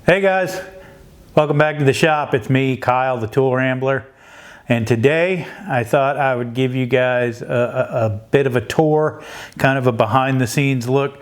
Hey guys, welcome back to the shop. It's me, Kyle, the Tool Rambler. And today I thought I would give you guys a bit of a tour, kind of a behind the scenes look.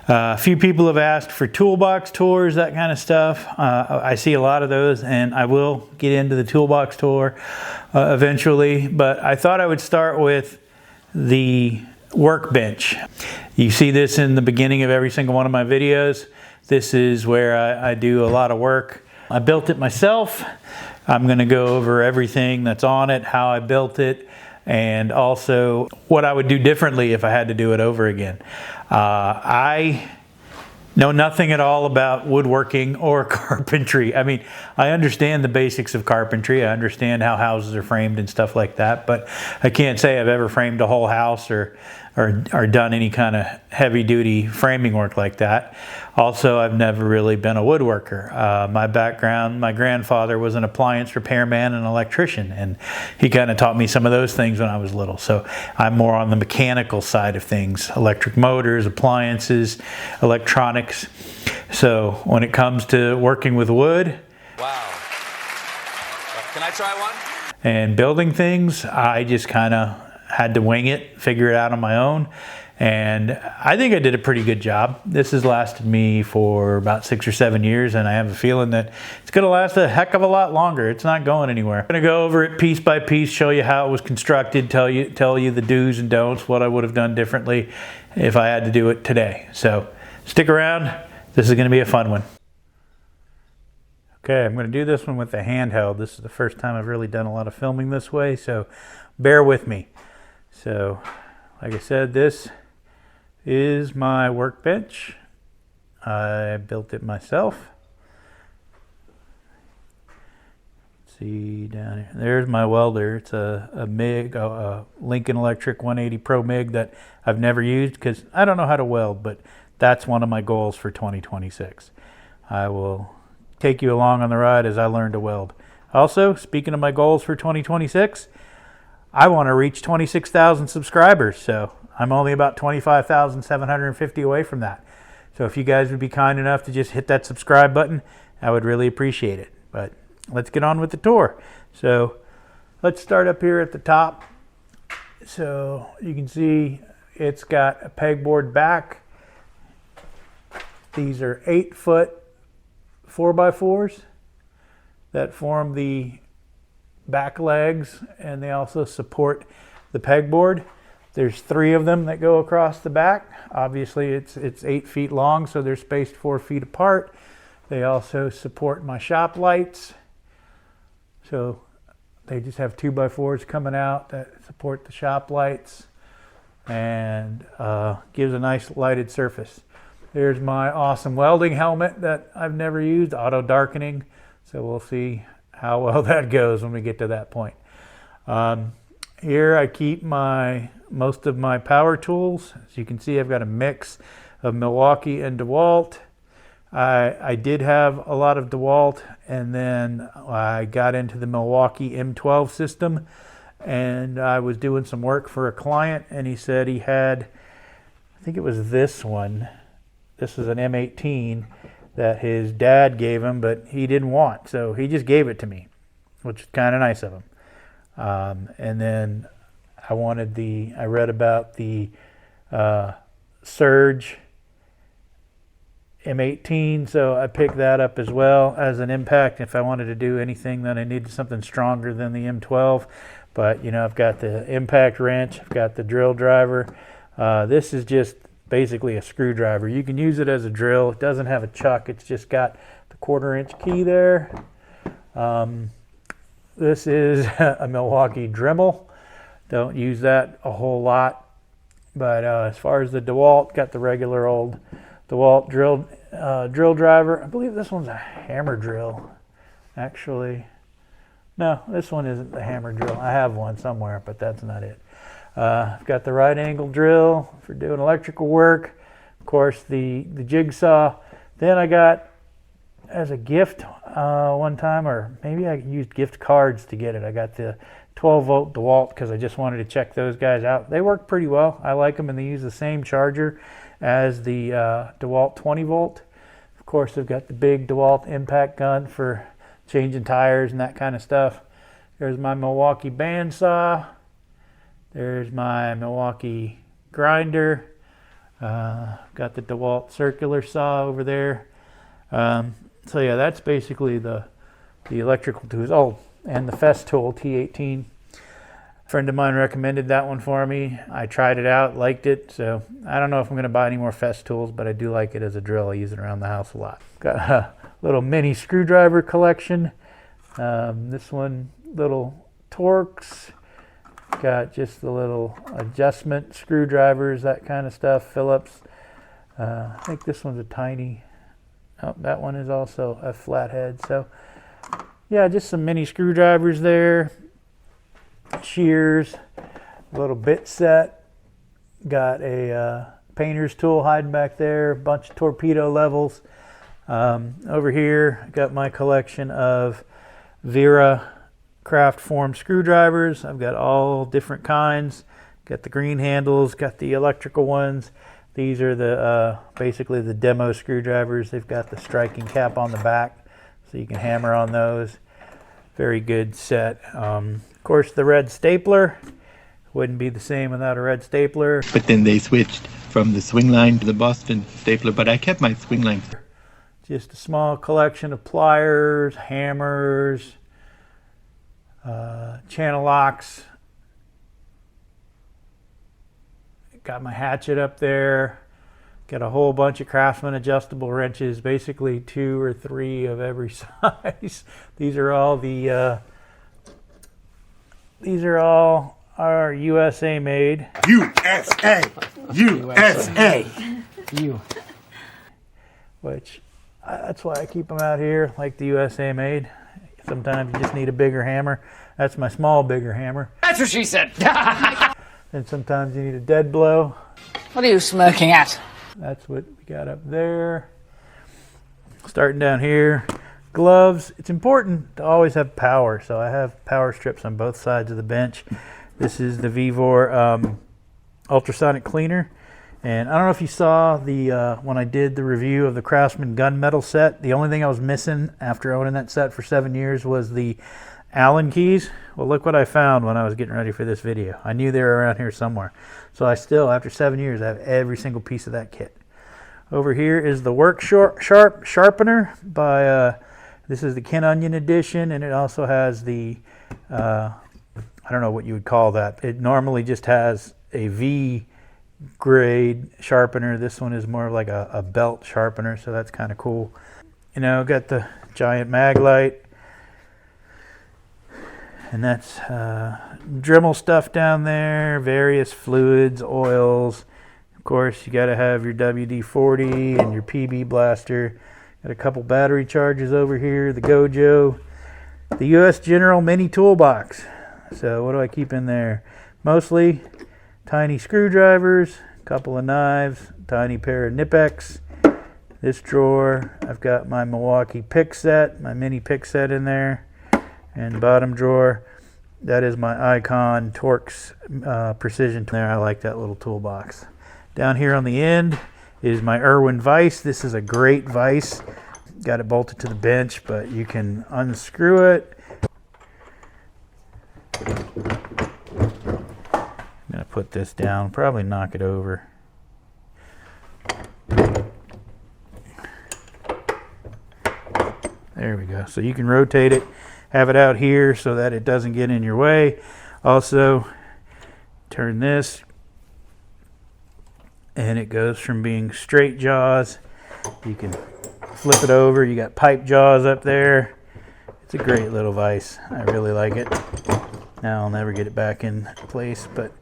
A few people have asked for toolbox tours, that kind of stuff. I see a lot of those, and I will get into the toolbox tour eventually. But I thought I would start with the workbench. You see this in the beginning of every single one of my videos. This is where I do a lot of work. I built it myself. I'm going to go over everything that's on it, how I built it, and also what I would do differently if I had to do it over again. I know nothing at all about woodworking or carpentry. I mean, I understand the basics of carpentry. I understand how houses are framed and stuff like that, but I can't say I've ever framed a whole house or done any kind of heavy duty framing work like that. Also, I've never really been a woodworker. My background, my grandfather was an appliance repairman and electrician, and he kind of taught me some of those things when I was little. So I'm more on the mechanical side of things, electric motors, appliances, electronics. So when it comes to working with wood, wow. Can I try one? And building things, I just kind of had to wing it, figure it out on my own. And I think I did a pretty good job. This has lasted me for about 6 or 7 years, and I have a feeling that it's gonna last a heck of a lot longer. It's not going anywhere. I'm gonna go over it piece by piece, show you how it was constructed, tell you the do's and don'ts, what I would have done differently if I had to do it today. So stick around, this is gonna be a fun one. Okay, I'm gonna do this one with the handheld. This is the first time I've really done a lot of filming this way, so bear with me. So, like I said, this is my workbench. I built it myself. See down here, there's my welder. It's a MIG, a Lincoln Electric 180 Pro MIG that I've never used because I don't know how to weld, but that's one of my goals for 2026. I will take you along on the ride as I learn to weld. Also, speaking of my goals for 2026, I want to reach 26,000 subscribers, so I'm only about 25,750 away from that. So if you guys would be kind enough to just hit that subscribe button, I would really appreciate it. But let's get on with the tour. So let's start up here at the top. So you can see it's got a pegboard back. These are 8-foot 4x4s that form the back legs, and they also support the pegboard. There's 3 of them that go across the back. Obviously it's 8 feet long, so they're spaced 4 feet apart. They also support my shop lights. So they just have 2x4s coming out that support the shop lights and gives a nice lighted surface. There's my awesome welding helmet that I've never used, auto darkening. So we'll see how well that goes when we get to that point. Here I keep most of my power tools. As you can see, I've got a mix of Milwaukee and Dewalt. I did have a lot of Dewalt, and then I got into the Milwaukee M12 system, and I was doing some work for a client, and he said he had, I think it was this one. This is an M18 that his dad gave him, but he didn't want, so he just gave it to me, which is kind of nice of him. And then I read about the Surge M18, so I picked that up as well as an impact if I wanted to do anything that I needed something stronger than the M12. But you know, I've got the impact wrench, I've got the drill driver. This is just basically a screwdriver. You can use it as a drill. It doesn't have a chuck. It's just got the 1/4-inch key there. This is a Milwaukee Dremel. Don't use that a whole lot. But as far as the Dewalt, got the regular old Dewalt drill driver. I believe this one's a hammer drill, actually. No, this one isn't the hammer drill. I have one somewhere, but that's not it. I've got the right angle drill for doing electrical work. Of course, the jigsaw. Then I got, as a gift one time, or maybe I used gift cards to get it, I got the 12-volt Dewalt because I just wanted to check those guys out. They work pretty well. I like them, and they use the same charger as the Dewalt 20-volt. course, I've got the big DeWalt impact gun for changing tires and that kind of stuff. There's my Milwaukee bandsaw. There's my Milwaukee grinder. Got the DeWalt circular saw over there. So yeah, that's basically the electrical tools. Oh, and the Festool T18. A friend of mine recommended that one for me. I tried it out, liked it. So I don't know if I'm going to buy any more Festools, but I do like it as a drill. I use it around the house a lot. Got a little mini screwdriver collection. This one, little Torx. Got just the little adjustment screwdrivers, that kind of stuff. Phillips. I think this one's a tiny. Oh, that one is also a flathead. So yeah, just some mini screwdrivers there. Shears, a little bit set. Got a painter's tool hiding back there. A bunch of torpedo levels. Over here, I got my collection of Wera craft form screwdrivers. I've got all different kinds. Got the green handles, got the electrical ones. These are the basically the demo screwdrivers. They've got the striking cap on the back, so you can hammer on those. Very good set. Of course, the red stapler. Wouldn't be the same without a red stapler. But then they switched from the swing line to the Boston stapler, but I kept my swing line. Just a small collection of pliers, hammers, channel locks. Got my hatchet up there. Got a whole bunch of Craftsman adjustable wrenches, basically 2 or 3 of every size. These are all are USA made. USA! USA! Which that's why I keep them out here, like the USA made. Sometimes you just need a bigger hammer. That's my small, bigger hammer. That's what she said. And sometimes you need a dead blow. What are you smirking at? That's what we got up there. Starting down here, gloves. It's important to always have power, so I have power strips on both sides of the bench. This is the Vevor ultrasonic cleaner. And I don't know if you saw the when I did the review of the Craftsman gunmetal set, the only thing I was missing after owning that set for 7 years was the Allen keys. Well, look what I found when I was getting ready for this video. I knew they were around here somewhere. So I still, after 7 years, I have every single piece of that kit. Over here is the Work Sharpener by, this is the Ken Onion edition, and it also has the, I don't know what you would call that. It normally just has a V grade sharpener. This one is more of like a belt sharpener, so that's kind of cool. You know, got the giant mag light, and that's Dremel stuff down there, various fluids, oils. Of course, you got to have your WD-40 and your PB blaster. Got a couple battery chargers over here, the Gojo, the US General mini toolbox. So what do I keep in there? Mostly tiny screwdrivers, a couple of knives, tiny pair of Knipex. This drawer, I've got my Milwaukee pick set, my mini pick set in there. And the bottom drawer, that is my Icon Torx Precision. There, I like that little toolbox. Down here on the end is my Irwin Vise. This is a great vise. Got it bolted to the bench, but you can unscrew it. I'm going to put this down, probably knock it over. There we go. So you can rotate it, have it out here so that it doesn't get in your way. Also, turn this, and it goes from being straight jaws. You can flip it over. You got pipe jaws up there. It's a great little vise. I really like it. Now I'll never get it back in place, but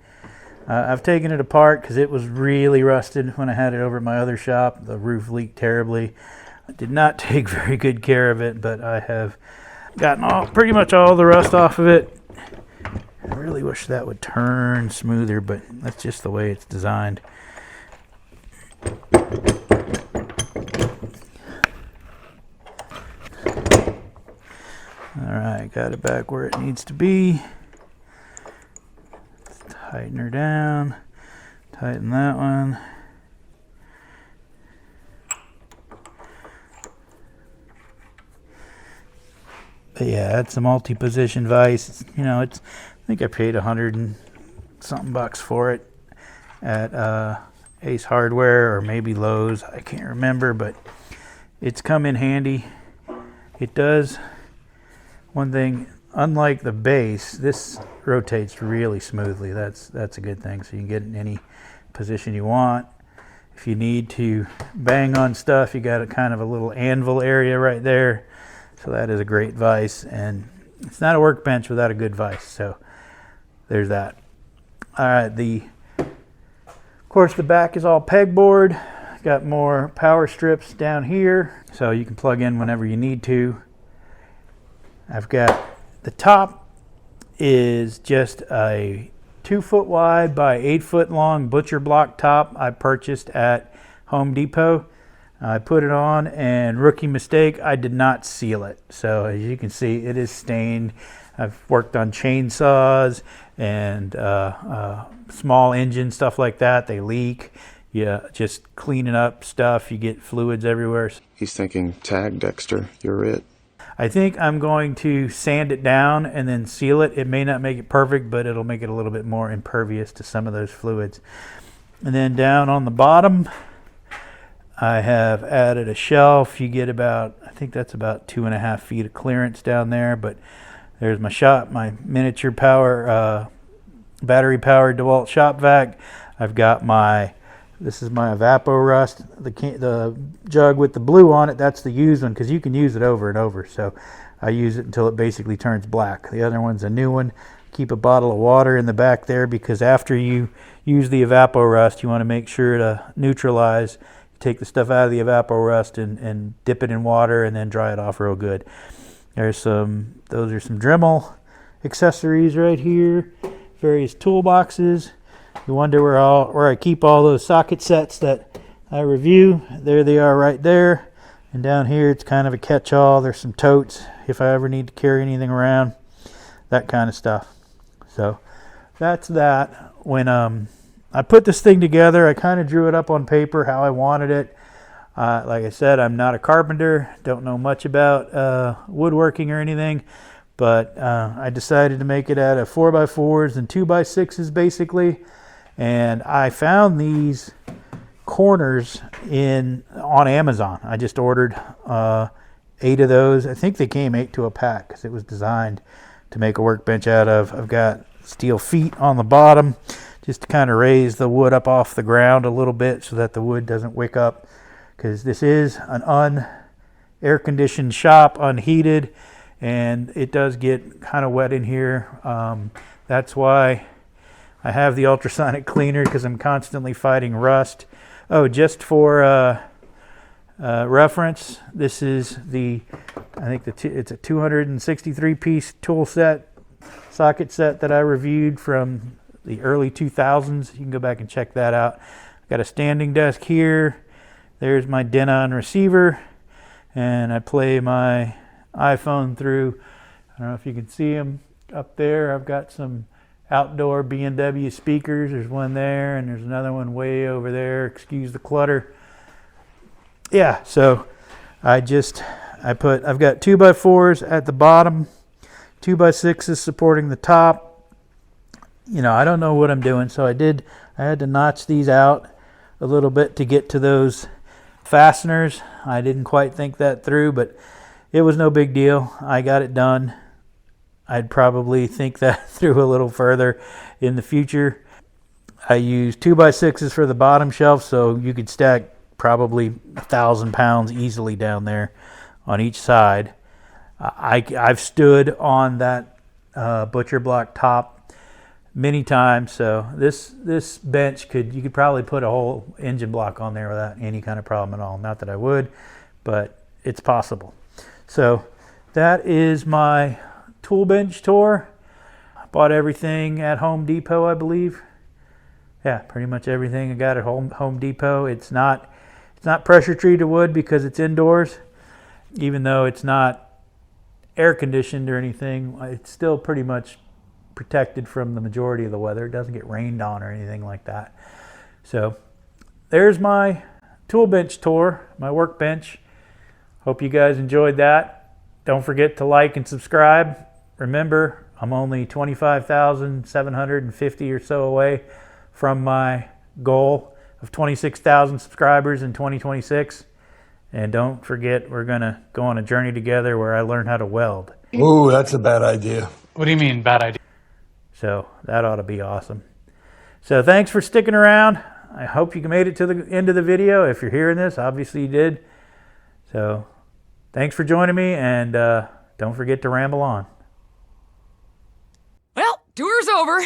I've taken it apart because it was really rusted when I had it over at my other shop. The roof leaked terribly. I did not take very good care of it, but I have gotten pretty much all the rust off of it. I really wish that would turn smoother, but that's just the way it's designed. Alright, got it back where it needs to be. Tighten her down. Tighten that one. But yeah, it's a multi-position vise. You know, I think I paid 100 and something bucks for it at Ace Hardware or maybe Lowe's. I can't remember, but it's come in handy. It does one thing, unlike the base, this rotates really smoothly. That's a good thing. So you can get in any position you want. If you need to bang on stuff, you got a kind of a little anvil area right there. So that is a great vise, and it's not a workbench without a good vise. So there's that. All right, of course the back is all pegboard. Got more power strips down here, so you can plug in whenever you need to. I've got the top is just a 2 foot wide by 8 foot long butcher block top I purchased at Home Depot. I put it on, and rookie mistake, I did not seal it. So as you can see, it is stained. I've worked on chainsaws and small engine stuff like that. They leak. Yeah, just cleaning up stuff. You get fluids everywhere. He's thinking, tag Dexter, you're it. I think I'm going to sand it down and then seal it. It may not make it perfect, but it'll make it a little bit more impervious to some of those fluids. And then down on the bottom, I have added a shelf. You get about, I think that's about 2.5 feet of clearance down there. But there's my shop, my miniature power, battery powered Dewalt shop vac. I've got this is my Evapo-Rust, the jug with the blue on it. That's the used one, because you can use it over and over. So I use it until it basically turns black. The other one's a new one. Keep a bottle of water in the back there, because after you use the Evapo-Rust, you want to make sure to neutralize. Take the stuff out of the Evapo-Rust and dip it in water and then dry it off real good. Those are some Dremel accessories right here. Various toolboxes. You wonder where I keep all those socket sets that I review. There they are right there. And down here it's kind of a catch-all. There's some totes if I ever need to carry anything around. That kind of stuff. So that's that. When I put this thing together, I kind of drew it up on paper how I wanted it. Like I said, I'm not a carpenter, don't know much about woodworking or anything, but I decided to make it out of 4x4s and 2x6s basically. And I found these corners on Amazon. I just ordered 8 of those. I think they came 8 to a pack because it was designed to make a workbench out of. I've got steel feet on the bottom, just to kind of raise the wood up off the ground a little bit so that the wood doesn't wick up, because this is an air conditioned shop, unheated, and it does get kind of wet in here. That's why I have the ultrasonic cleaner, because I'm constantly fighting rust. Oh, just for reference, this is it's a 263 piece tool set, socket set that I reviewed from the early 2000s. You can go back and check that out. I've got a standing desk here. There's my Denon receiver, and I play my iPhone through. I don't know if you can see them up there. I've got some outdoor B&W speakers. There's one there, and there's another one way over there. Excuse the clutter. Yeah, so I've got 2x4s at the bottom, 2x6s supporting the top. You know, I don't know what I'm doing, so I had to notch these out a little bit to get to those fasteners. I didn't quite think that through, but it was no big deal. I got it done. I'd probably think that through a little further in the future. I used 2x6s for the bottom shelf, so you could stack probably 1,000 pounds easily down there on each side. I've stood on that butcher block top many times, so this bench you could probably put a whole engine block on there without any kind of problem at all. Not that I would, but it's possible. So that is my tool bench tour. I bought everything at Home Depot, I believe. Yeah, pretty much everything I got at Home Depot. It's not pressure treated wood because it's indoors. Even though it's not air conditioned or anything, it's still pretty much protected from the majority of the weather. It doesn't get rained on or anything like that. So there's my tool bench tour, my workbench. Hope you guys enjoyed that. don't forget to like and subscribe. Remember, I'm only 25,750 or so away from my goal of 26,000 subscribers in 2026. And don't forget, we're going to go on a journey together where I learn how to weld. Ooh, that's a bad idea. What do you mean, bad idea? So that ought to be awesome. So thanks for sticking around. I hope you made it to the end of the video. If you're hearing this, obviously you did. So thanks for joining me, and don't forget to ramble on. Well, tour's over.